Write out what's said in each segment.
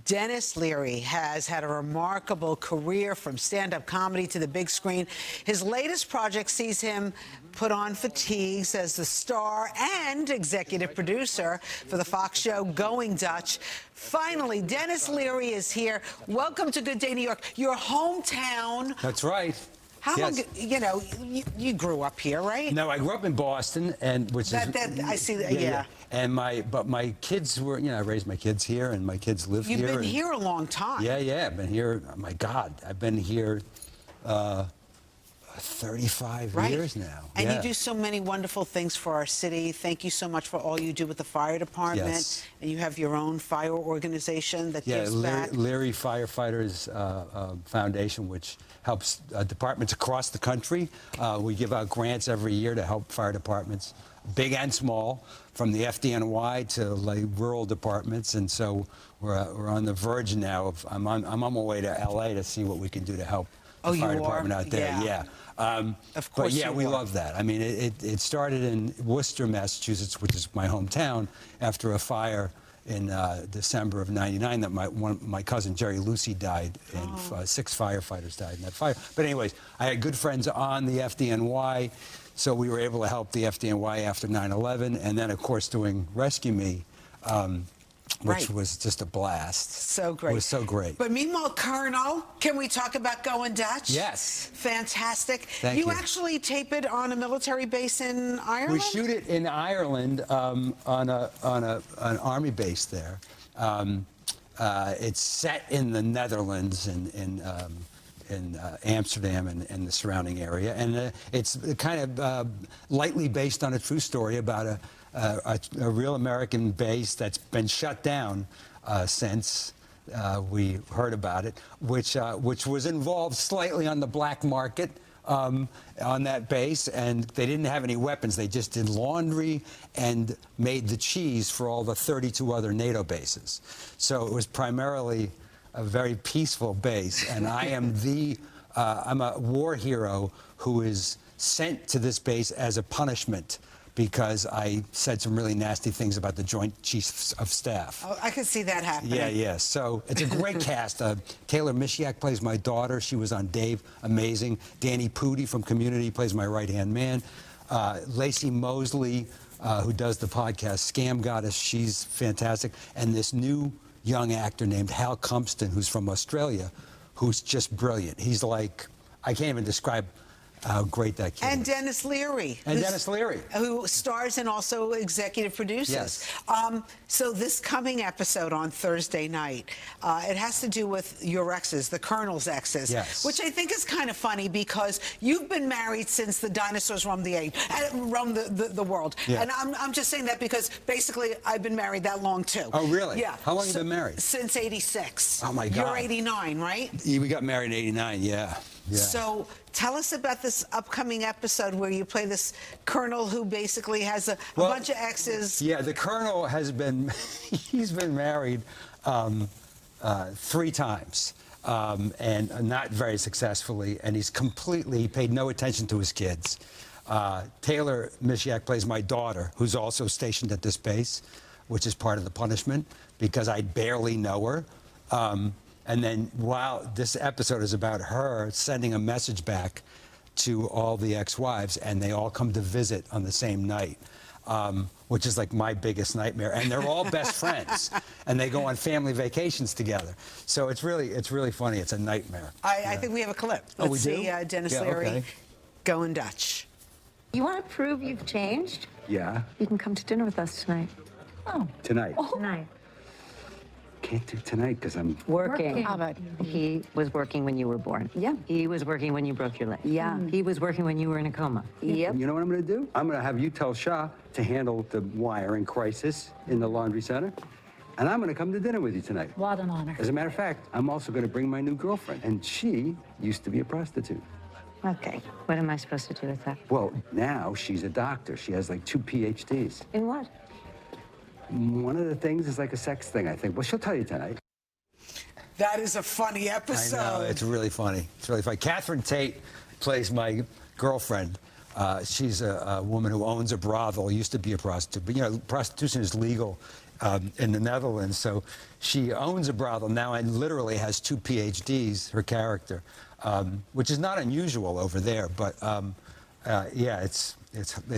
Denis Leary has had a remarkable career from stand-up comedy to the big screen. His latest project sees him put on fatigues as the star and executive producer for the Fox show Going Dutch. Finally, Denis Leary is here. Welcome to Good Day New York, your hometown. That's right. How long, you know, you grew up here, right? No, I grew up in Boston, and I see that, yeah. And my kids were, I raised my kids here, and my kids live here. You've been here a long time. Yeah, I've been here, oh my God, I've been here 35 years now. And you do so many wonderful things for our city. Thank you so much for all you do with the fire department. Yes. And you have your own fire organization that gives back. Leary Firefighters Foundation, which helps departments across the country. We give out grants every year to help fire departments, big and small, from the FDNY to like rural departments. And so we're on the verge now of, I'm on my way to LA to see what we can do to help the fire department out there. Yeah. Of course. But yeah, we love that. I mean, it started in Worcester, Massachusetts, which is my hometown, after a fire in December of '99 that my cousin Jerry Lucy died, and 6 firefighters died in that fire. But anyways, I had good friends on the FDNY, so we were able to help the FDNY after 9/11, and then of course doing Rescue Me. Which was just a blast. So great. It was so great. But meanwhile, Colonel, can we talk about Going Dutch? Yes. Fantastic. Thank you. You actually tape it on a military base in Ireland? We shoot it in Ireland on an army base there. It's set in the Netherlands in Amsterdam and the surrounding area, and it's kind of lightly based on a true story about a real American base that's been shut down since we heard about it, which was involved slightly on the black market on that base, and they didn't have any weapons. They just did laundry and made the cheese for all the 32 other NATO bases. So it was primarily a very peaceful base, and I am I'm a war hero who is sent to this base as a punishment because I said some really nasty things about the Joint Chiefs of Staff. Oh, I can see that happening. Yeah. So it's a great cast. Taylor Mishiak plays my daughter. She was on Dave. Amazing. Danny Pudi from Community plays my right-hand man. Lacey Mosley, who does the podcast Scam Goddess, she's fantastic. And this new young actor named Hal Cumpston, who's from Australia, who's just brilliant. He's like, I can't even describe how great that kid is. And Denis Leary. Denis Leary. Who stars and also executive produces. Yes. So this coming episode on Thursday night, it has to do with your exes, the Colonel's exes. Yes. Which I think is kind of funny because you've been married since the dinosaurs roamed the world. Yeah. And I'm just saying that because basically I've been married that long too. Oh, really? Yeah. How long have you been married? Since '86. Oh, my God. You're 89, right? We got married in '89, yeah. So tell us about this upcoming episode where you play this colonel who basically has a bunch of exes. Yeah, the colonel has been, he's been married 3 times and not very successfully, and he's completely paid no attention to his kids. Taylor Mishiak plays my daughter, who's also stationed at this base, which is part of the punishment because I barely know her. And then while this episode is about her sending a message back to all the ex-wives, and they all come to visit on the same night, which is like my biggest nightmare. And they're all best friends, and they go on family vacations together. So it's really funny. It's a nightmare. I think we have a clip. Oh, Let's see Denis Leary Going Dutch. You want to prove you've changed? Yeah. You can come to dinner with us tonight. Oh. Tonight? Oh. Tonight. Can't do tonight because I'm working. How about he was working when you were born? Yeah. He was working when you broke your leg? Yeah. He was working when you were in a coma? Yep. You know what I'm going to do? I'm going to have you tell Shah to handle the wiring crisis in the laundry center. And I'm going to come to dinner with you tonight. What an honor. As a matter of fact, I'm also going to bring my new girlfriend. And she used to be a prostitute. Okay. What am I supposed to do with that? Well, now she's a doctor. She has like 2 PhDs. In what? One of the things is like a sex thing, I think. Well, she'll tell you tonight. That is a funny episode. I know, it's really funny. It's really funny. Catherine Tate plays my girlfriend. She's a woman who owns a brothel, used to be a prostitute. But, prostitution is legal in the Netherlands. So she owns a brothel now and literally has 2 PhDs, her character, which is not unusual over there. But yeah, it's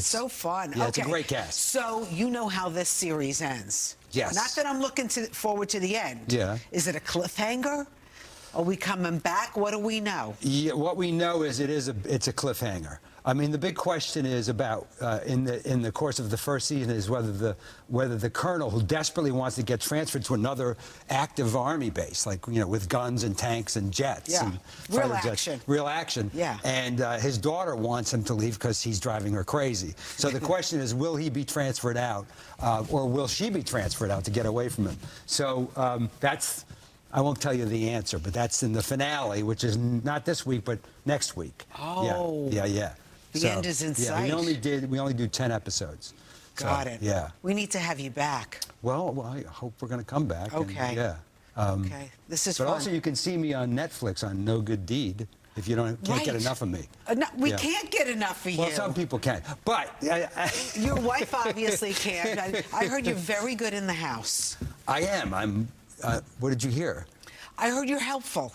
so fun. Yeah, okay. it's a great cast. So you know how this series ends. Yes. Not that I'm looking forward to the end. Yeah. Is it a cliffhanger? Are we coming back? What do we know? Yeah, what we know is it's a cliffhanger. I mean, the big question is about in the course of the first season is whether the colonel, who desperately wants to get transferred to another active army base, like with guns and tanks and jets, Yeah. and Real fighter action. jets, real action. Yeah. And his daughter wants him to leave because he's driving her crazy. So the question is, will he be transferred out, or will she be transferred out to get away from him? So that's. I won't tell you the answer, but that's in the finale, which is not this week, but next week. Oh. Yeah. The end is in sight. We only do 10 episodes. Got it. Yeah. We need to have you back. Well, I hope we're going to come back. Okay. Yeah. Okay. This is But fun. also, you can see me on Netflix on No Good Deed if you can't get Right. enough of me. No, we Yeah. can't get enough of you. Well, some people can, but Your wife obviously can't. I heard you're very good in the house. I am. I'm. What did you hear? I heard you're helpful.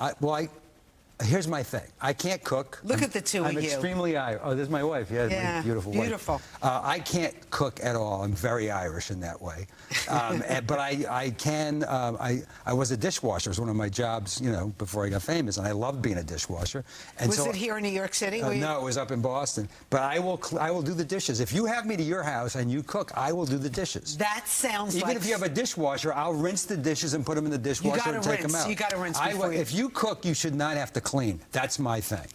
Here's my thing. I can't cook. Look at the two of I'm you. extremely Irish. Oh, there's my wife. Yeah, my beautiful wife. Beautiful. I can't cook at all. I'm very Irish in that way. But I can. I was a dishwasher. It was one of my jobs, before I got famous, and I loved being a dishwasher. And Was it here in New York City? No, it was up in Boston. But I will do the dishes. If you have me to your house and you cook, I will do the dishes. That sounds Even like... if you have a dishwasher, I'll rinse the dishes and put them in the dishwasher and take them out. You got to rinse before you... If you cook, you should not have to clean. That's my thing.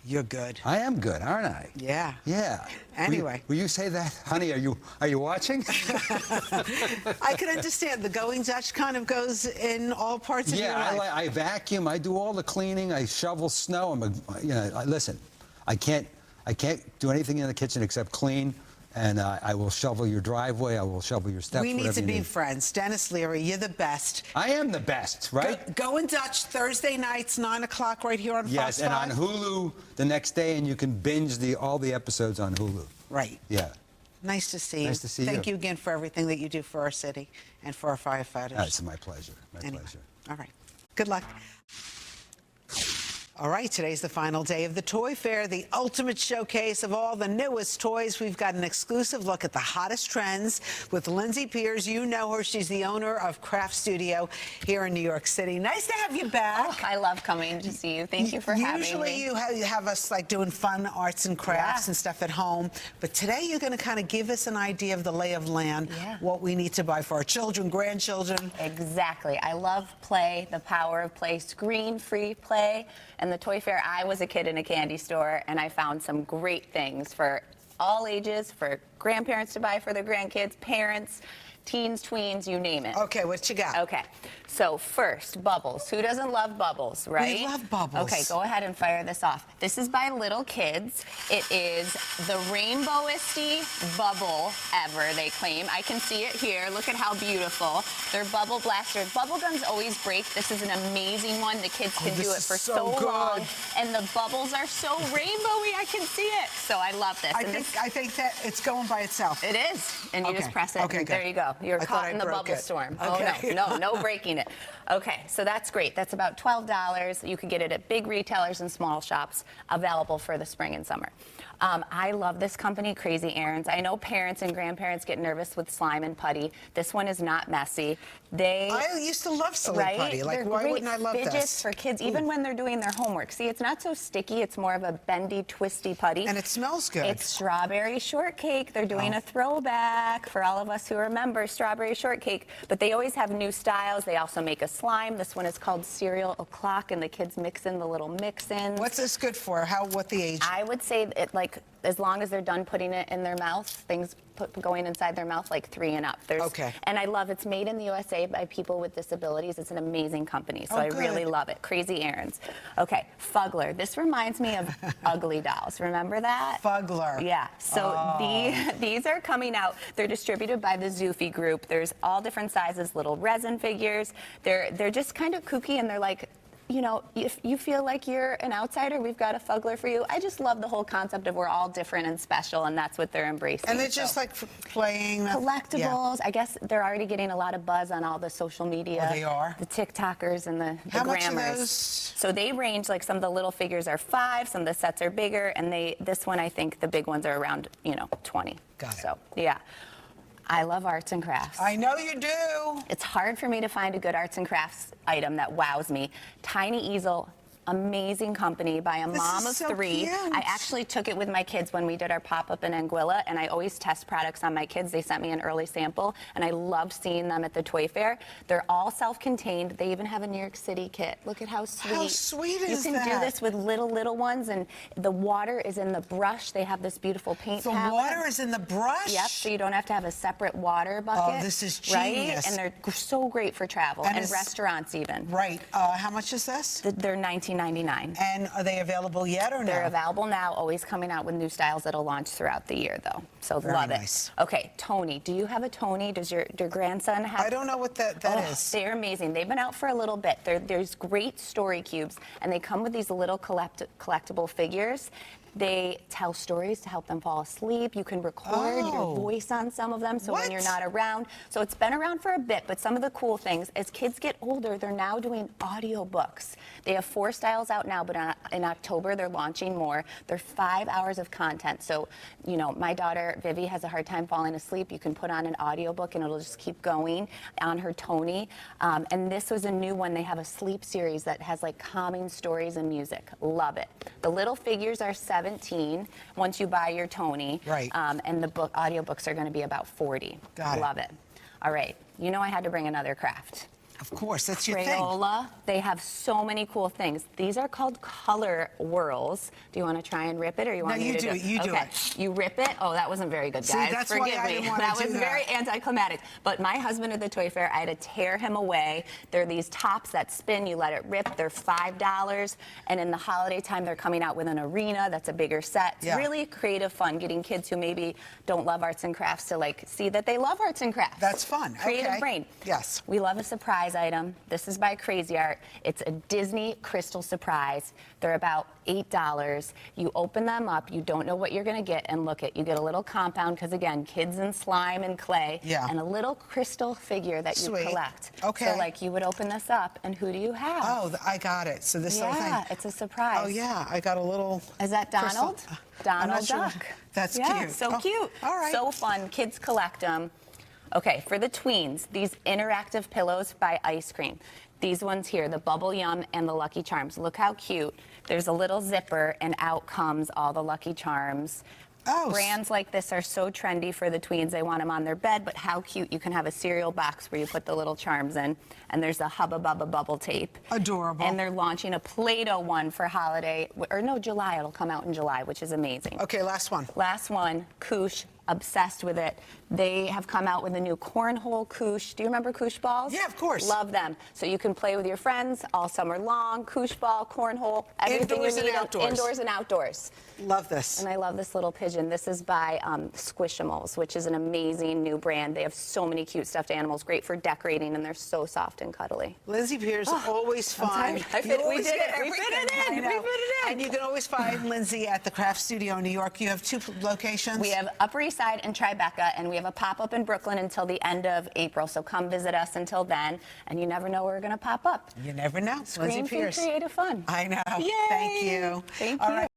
You're good. I am good, aren't I? Yeah. Yeah. Anyway. Will you say that? Honey, are you watching? I can understand. The Going Dutch kind of goes in all parts of your life. Yeah, I vacuum. I do all the cleaning. I shovel snow. Listen, I can't do anything in the kitchen except clean. And I will shovel your driveway. I will shovel your steps. We need to be need. friends. Dennis Leary, you're the best. I am the best, right? Going Dutch, Thursday nights, 9 o'clock, right here on Fox 5. Yes, and on Hulu the next day, and you can binge all the episodes on Hulu. Right. Yeah. Nice to see you. Nice to see you. Thank you again for everything that you do for our city and for our firefighters. It's my pleasure. My pleasure. All right. Good luck. All right, today's the final day of the Toy Fair, the ultimate showcase of all the newest toys. We've got an exclusive look at the hottest trends with Lindsey Peers. You know her. She's the owner of Craft Studio here in New York City. Nice to have you back. Oh, I love coming to see you. Thank you for having me. Usually you have us like doing fun arts and crafts and stuff at home, but today you're going to kind of give us an idea of the lay of land, what we need to buy for our children, grandchildren. Exactly. I love play, the power of play, screen-free play. And the Toy Fair, I was a kid in a candy store, and I found some great things for all ages, for grandparents to buy for their grandkids, parents, teens, tweens, you name it. Okay, what you got? Okay, so first, bubbles. Who doesn't love bubbles, right? We love bubbles. Okay, go ahead and fire this off. This is by little kids. It is the rainbowisty bubble ever, they claim. I can see it here. Look at how beautiful. They're bubble blasters. Bubble guns always break. This is an amazing one. The kids can do it for so long. And the bubbles are so rainbowy. I can see it. So I love this. I think that it's going by itself. It is. And you just press it. Okay, and there you go. You're caught in the bubble it. storm. Okay. Oh, no breaking it. Okay, so that's great. That's about $12. You can get it at big retailers and small shops, available for the spring and summer. I love this company, Crazy Errands. I know parents and grandparents get nervous with slime and putty. This one is not messy. I used to love silly putty. Like, they're why great wouldn't I love fidgets this? for kids, even when they're doing their homework. See, it's not so sticky. It's more of a bendy, twisty putty. And it smells good. It's strawberry shortcake. They're doing a throwback for all of us who remember strawberry shortcake. But they always have new styles. They also make a slime. This one is called Cereal O'Clock, and the kids mix in the little mix-ins. What's this good for? What the age? I would say it, like, as long as they're done putting it in their mouth, things going inside their mouth, like 3 and up. Okay. And I love it's made in the USA by people with disabilities. It's an amazing company, so I really love it. Crazy Errands. Okay, Fuggler. This reminds me of Ugly Dolls. Remember that? Fuggler. Yeah. So these are coming out. They're distributed by the Zoofy Group. There's all different sizes, little resin figures. They're just kind of kooky, and they're like you know, if you feel like you're an outsider, we've got a Fuggler for you. I just love the whole concept of we're all different and special, and that's what they're embracing. And they're just like playing collectibles. Yeah. I guess they're already getting a lot of buzz on all the social media. Oh, they are? The TikTokers and the How much are grammars. those? So they range, like some of the little figures are $5, some of the sets are bigger, and this one, I think the big ones are around, you know, $20. Got it. So, yeah. I love arts and crafts. I know you do. It's hard for me to find a good arts and crafts item that wows me. Tiny easel, amazing company by a mom of so 3. cute. I actually took it with my kids when we did our pop-up in Anguilla, and I always test products on my kids. They sent me an early sample, and I loved seeing them at the toy fair. They're all self-contained. They even have a New York City kit. Look at how sweet. How sweet is that? You can do this with little ones, and the water is in the brush. They have this beautiful paint The palette. water is in the brush? Yep, so you don't have to have a separate water bucket. Oh, this is right? genius. And they're so great for travel and it's- restaurants even. Right. How much is this? They're $19.99. And are they available yet or no? They're available now, always coming out with new styles that'll launch throughout the year, though. So love nice. it. Okay, Tony. Do you have a Tony? Does your grandson have? I don't know what that is. They're amazing. They've been out for a little bit. There's great story cubes, and they come with these little collectible figures. They tell stories to help them fall asleep. You can record your voice on some of them, so when you're not around. So it's been around for a bit, but some of the cool things, as kids get older, they're now doing audiobooks. They have 4 styles out now, but in October, they're launching more. They're 5 hours of content. So, you know, my daughter, Vivi, has a hard time falling asleep. You can put on an audiobook, and it'll just keep going on her Tony. And this was a new one. They have a sleep series that has, like, calming stories and music. Love it. The little figures are $17 once you buy your Tony. Right. And the audiobooks are going to be about $40. Got it. Love it. All right. You know I had to bring another craft. Of course, that's your thing. Crayola. They have so many cool things. These are called color whirls. Do you want to try and rip it, or you want me to do it? You do okay. it. You rip it. Oh, that wasn't very good, guys. See, that's why Forgive I me. didn't want That to do was that. very anticlimactic. But my husband at the toy fair, I had to tear him away. They're these tops that spin. You let it rip. They're $5. And in the holiday time, they're coming out with an arena that's a bigger set. It's really creative fun, getting kids who maybe don't love arts and crafts to, like, see that they love arts and crafts. That's fun. Creative brain. Yes. We love a surprise item. This is by Crazy Art. It's a Disney crystal surprise. They're about $8. You open them up, you don't know what you're going to get, and look it. You get a little compound, because again, kids and slime and clay, and a little crystal figure that you collect. Okay. So, like, you would open this up, and who do you have? Oh, I got it. So this little thing. Yeah, it's a surprise. Oh yeah, I got a little. Is that Donald? crystal. Donald Sure. Duck. That's yeah, cute. So cute. All right. So fun. Kids collect them. Okay, for the tweens, these interactive pillows by Ice Cream. These ones here, the Bubble Yum and the Lucky Charms. Look how cute. There's a little zipper, and out comes all the Lucky Charms. Oh. Brands like this are so trendy for the tweens. They want them on their bed, but how cute. You can have a cereal box where you put the little charms in, and there's a Hubba Bubba bubble tape. Adorable. And they're launching a Play-Doh one for holiday, or no, July. It'll come out in July, which is amazing. Okay, last one. Last one, Koosh. Obsessed with it. They have come out with a new cornhole Koosh. Do you remember Koosh balls? Yeah, of course. Love them. So you can play with your friends all summer long. Koosh ball, cornhole, everything Indoors you and need. outdoors. Indoors and outdoors. Love this. And I love this little pigeon. This is by Squishimals, which is an amazing new brand. They have so many cute stuffed animals, great for decorating, and they're so soft and cuddly. Lindsey Peers, always fun. We You did always it. get We fit it everything. in. I We know. fit it in. And you can always find Lindsey at the Craft Studio in New York. You have 2 locations. We have Upper East Side and Tribeca, and we have a pop-up in Brooklyn until the end of April. So come visit us until then, and you never know where we're going to pop up. You never know. Lindsey Scream Peers. Creative Fun. I know. Yay. Thank you. Thank All you. right.